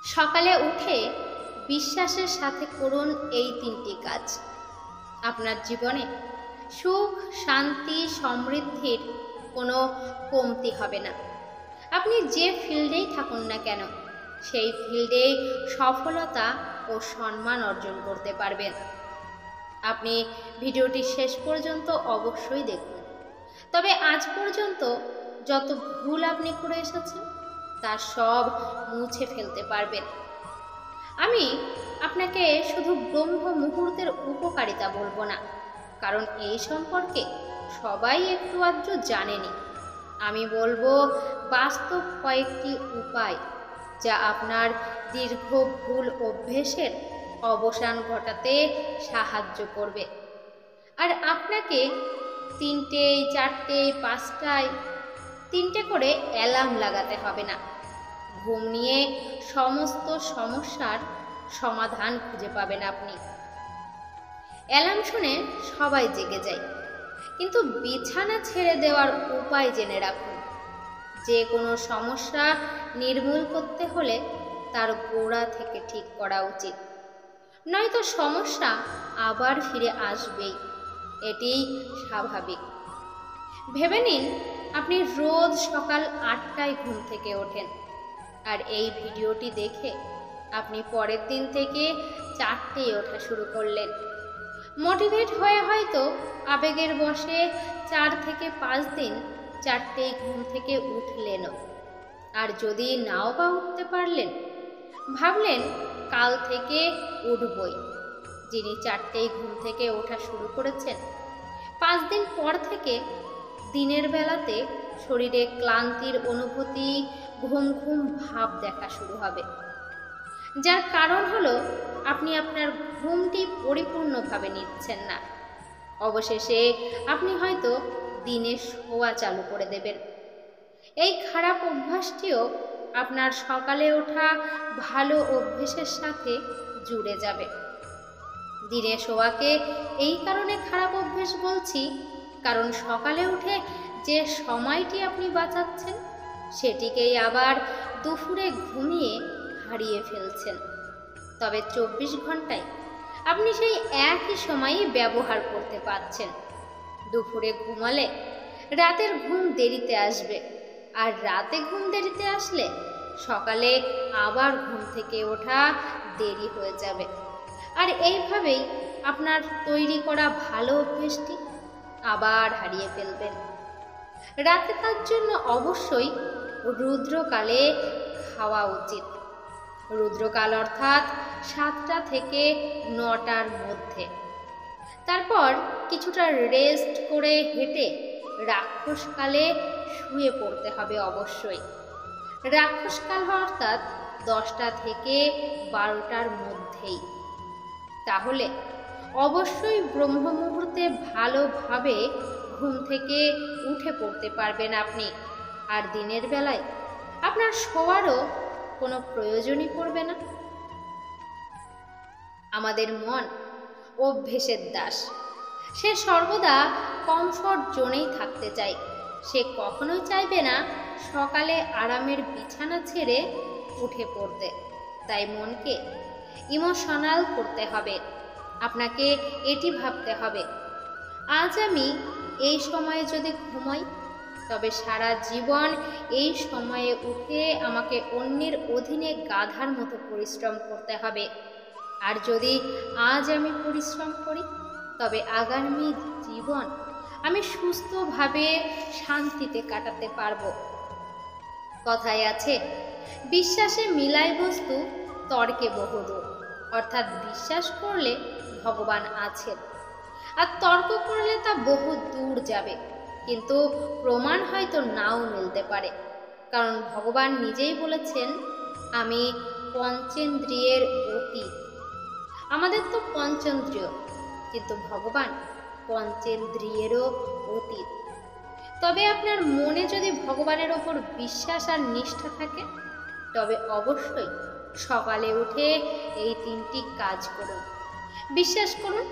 সকালে উঠে বিশ্বাসের সাথে করুন এই তিনটি কাজ। আপনার জীবনে সুখ, শান্তি, সমৃদ্ধির কোনো কমতি হবে না। আপনি যে ফিল্ডেই থাকুন না কেন, সেই ফিল্ডেই সফলতা ও সম্মান অর্জন করতে পারবেন। আপনি ভিডিওটি শেষ পর্যন্ত অবশ্যই দেখুন। তবে আজ পর্যন্ত যত ভুল আপনি করে এসেছেন তা সব মুছে ফেলতে পারবেন। আমি আপনাকে শুধু ব্রহ্ম মুহূর্তের উপকারিতা বলবো না, কারণ এই সম্পর্কে সবাই একটু আধটু জানেনি। আমি বলবো বাস্তব কয়েকটি উপায় যা আপনার দীর্ঘ ভুল অভ্যেসের অবসান ঘটাতে সাহায্য করবে। আর আপনাকে 3টে, 4টে, 5টায় 3টে করে অ্যালার্ম লাগাতে হবে না। ঘুম নিয়ে সমস্ত সমস্যার সমাধান খুঁজে পাবেন আপনি। অ্যালার্ম শুনে সবাই জেগে যায়, কিন্তু বিছানা ছেড়ে দেওয়ার উপায় জেনে রাখুন। যে কোনো সমস্যা নির্মূল করতে হলে তার গোড়া থেকে ঠিক করা উচিত, নয়তো সমস্যা আবার ফিরে আসবেই। এটিই স্বাভাবিক। ভেবে নিন আপনি রোজ সকাল 8টায় ঘুম থেকে ওঠেন, আর এই ভিডিওটি দেখে আপনি পরের দিন থেকে 4টায় ওঠা শুরু করলেন। মোটিভেট হয়ে হয়তো আবেগের বশে 4 থেকে 5 দিন 4টায় ঘুম থেকে উঠলেনও। আর যদি নাও বা উঠতে পারলেন, ভাবলেন কাল থেকে উঠবই। যিনি 4টায় ঘুম থেকে ওঠা শুরু করেছেন, 5 দিন পর থেকে দিনের বেলাতে শরীরে ক্লান্তির অনুভূতি, ঘুম ঘুম ভাব দেখা শুরু হবে। যার কারণ হলো আপনি আপনার ঘুমটি পরিপূর্ণভাবে নিচ্ছেন না। অবশেষে আপনি হয়তো দিনে শোয়া চালু করে দেবেন। এই খারাপ অভ্যাসটিও আপনার সকালে ওঠা ভালো অভ্যেসের সাথে জুড়ে যাবে। দিনে শোয়াকে এই কারণে খারাপ অভ্যেস বলছি, কারণ সকালে উঠে যে সময়টি আপনি বাঁচাচ্ছেন সেটিকেই আবার দুপুরে ঘুমিয়ে হারিয়ে ফেলছেন। তবে 24 ঘন্টায় আপনি সেই একই সময়ই ব্যবহার করতে পারছেন। দুপুরে ঘুমালে রাতের ঘুম দেরিতে আসবে, আর রাতে ঘুম দেরিতে আসলে সকালে আবার ঘুম থেকে ওঠা দেরি হয়ে যাবে। আর এইভাবেই আপনার তৈরি করা ভালো অভ্যেসটি আবার হারিয়ে ফেলবেন। রাতে তার জন্য অবশ্যই রুদ্রকালে খাওয়া উচিত। রুদ্রকাল অর্থাৎ 7টা থেকে 9টার মধ্যে। তারপর কিছুটা রেস্ট করে হেঁটে রাক্ষসকালে শুয়ে পড়তে হবে অবশ্যই। রাক্ষসকাল অর্থাৎ 10টা থেকে 12টার মধ্যেই। তাহলে অবশ্যই ব্রহ্ম মুহূর্তে ভালোভাবে ঘুম থেকে উঠে পড়তে পারবেন আপনি। আর দিনের বেলায় আপনার শোয়ারও কোনো প্রয়োজনই পড়বে না। আমাদের মন অভ্যেসের দাস। সে সর্বদা কমফর্ট জোনেই থাকতে চায়। সে কখনোই চাইবে না সকালে আরামের বিছানা ছেড়ে উঠে পড়তে। তাই মনকে ইমোশনাল করতে হবে। আপনাকে এটি ভাবতে হবে, আজ আমি এই সময়ে যদি ঘুমাই, তবে সারা জীবন এই সময়ে উঠে আমাকে অন্যের অধীনে গাধার মতো পরিশ্রম করতে হবে। আর যদি আজ আমি পরিশ্রম করি, তবে আগামী জীবন আমি সুস্থভাবে শান্তিতে কাটাতে পারব। কথায় আছে, বিশ্বাসে মিলাই বস্তু তর্কে বহুদূর। অর্থাৎ বিশ্বাস করলে ভগবান আছেন, আর তর্ক করলে তা বহু দূর যাবে, কিন্তু প্রমাণ হয়তো নাও মিলতে পারে। কারণ ভগবান নিজেই বলেছেন, আমি পঞ্চেন্দ্রিয়ের অতীত। আমাদের তো পঞ্চেন্দ্রিয়, কিন্তু ভগবান পঞ্চেন্দ্রিয়েরও অতীত। তবে আপনার মনে যদি ভগবানের ওপর বিশ্বাস আর নিষ্ঠা থাকে, তবে অবশ্যই সকালে উঠে এই 3টি কাজ করুন। বিশ্বাস করুন,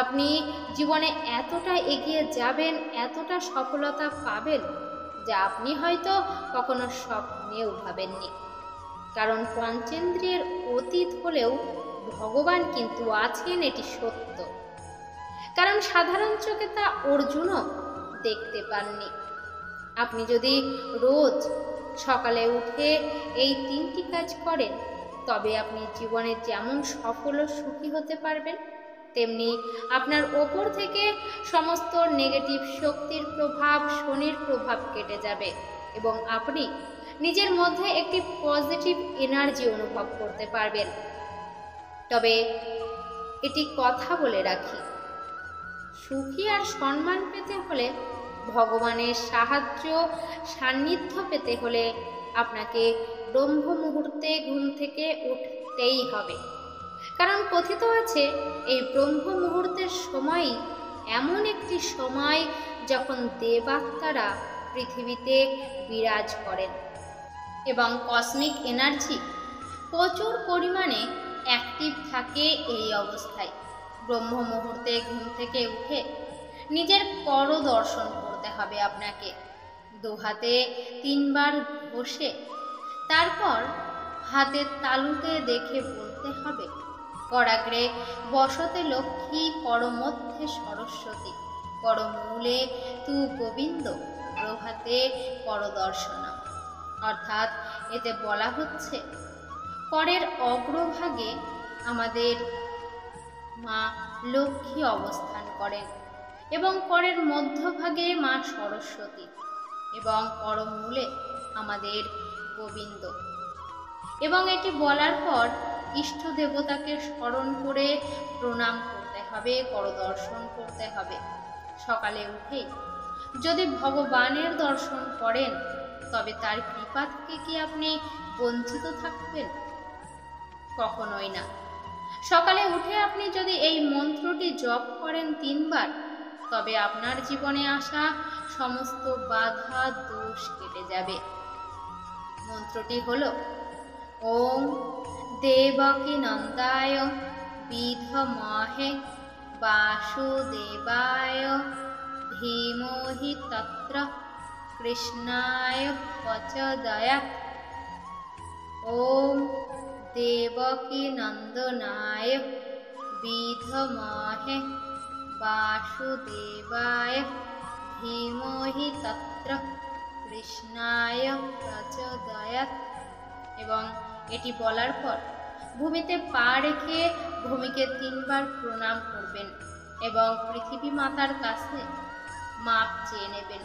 আপনি জীবনে এতটা এগিয়ে যাবেন, এতটা সফলতা পাবেন যা আপনি হয়তো কখনো স্বপ্নেও ভাবেননি। কারণ পঞ্চেন্দ্রিয়ের অতীত হলেও ভগবান কিন্তু আছেন, এটি সত্য। কারণ সাধারণ চোখে তা অর্জুনও দেখতে পাননি। আপনি যদি রোজ সকালে উঠে এই 3টি কাজ করেন, তবে আপনি জীবনে যেমন সফল ও সুখী হতে পারবেন, তেমনি আপনার ওপর থেকে সমস্ত নেগেটিভ শক্তির প্রভাব, শনির প্রভাব কেটে যাবে এবং আপনি নিজের মধ্যে একটি পজিটিভ এনার্জি অনুভব করতে পারবেন। তবে এটি কথা বলে রাখি, সুখী আর সম্মান পেতে হলে, ভগবানের সাহায্য সান্নিধ্য পেতে হলে আপনাকে ব্রহ্ম মুহূর্তে ঘুম থেকে উঠতেই হবে। কারণ কথিত আছে, এই ব্রহ্ম মুহূর্তের সময়ই এমন একটি সময় যখন দেবাত্মারা পৃথিবীতে বিরাজ করেন এবং কসমিক এনার্জি প্রচুর পরিমাণে অ্যাক্টিভ থাকে। এই অবস্থায় ব্রহ্ম মুহূর্তে ঘুম থেকে উঠে নিজের কর দর্শন করতে হবে আপনাকে। দুহাতে 3 বার বসে তারপর হাতের তালুতে দেখে বলতে হবে, করাগ্রে বসতে লক্ষ্মী, করমধ্যে সরস্বতী, করমূলে তু গোবিন্দ, প্রভাতে করদর্শন। অর্থাৎ এতে বলা হচ্ছে, করের অগ্রভাগে আমাদের মা লক্ষ্মী অবস্থান করেন এবং করের মধ্যভাগে মা সরস্বতী এবং করমূলে আমাদের গোবিন্দ। এবং এটি বলার পর ইষ্ট দেবতাকে স্মরণ করে প্রণাম করতে হবে, করদর্শন করতে হবে। সকালে উঠে যদি ভগবানের দর্শন করেন, তবে তার কৃপা থেকে কি আপনি বঞ্চিত থাকবেন? কখনোই না। সকালে উঠে আপনি যদি এই মন্ত্রটি জপ করেন 3 বার, তবে আপনার জীবনে আসা সমস্ত বাধা দোষ কেটে যাবে। মন্ত্রটি হল, ওম দেবকী নন্দায় বিধমহে বাসুদেবায় ধীমহি তত্র কৃষ্ণায় প্রচোদয়াৎ। ওম দেবকী নন্দনায় বিধমহে বাসুদেবায় ধীমহি তত্র কৃষ্ণায় প্রচোদয়াৎ। এবং এটি বলার পর ভূমিতে পা রেখে ভূমিকে 3 বার প্রণাম করবেন এবং পৃথিবী মাতার কাছে মাপ চেয়ে নেবেন,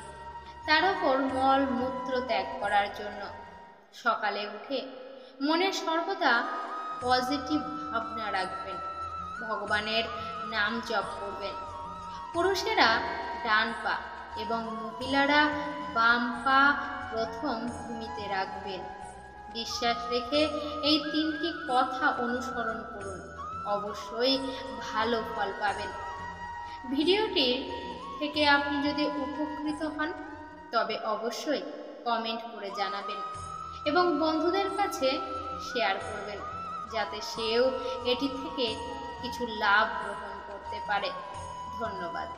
তার উপর মল মূত্র ত্যাগ করার জন্য। সকালে উঠে মনে সর্বদা পজিটিভ ভাবনা রাখবেন, ভগবানের নাম জপ করবেন। পুরুষেরা ডান পা এবং মহিলারা বাম পা প্রথম ভূমিতে রাখবেন। বিশ্বাস রেখে এই 3টি কথা অনুসরণ করুন, অবশ্যই ভালো ফল পাবেন। ভিডিওটি থেকে আপনি যদি উপকৃত হন, তবে অবশ্যই কমেন্ট করে জানাবেন এবং বন্ধুদের কাছে শেয়ার করবেন, যাতে সেও এটি থেকে কিছু লাভ গ্রহণ করতে পারে। ধন্যবাদ।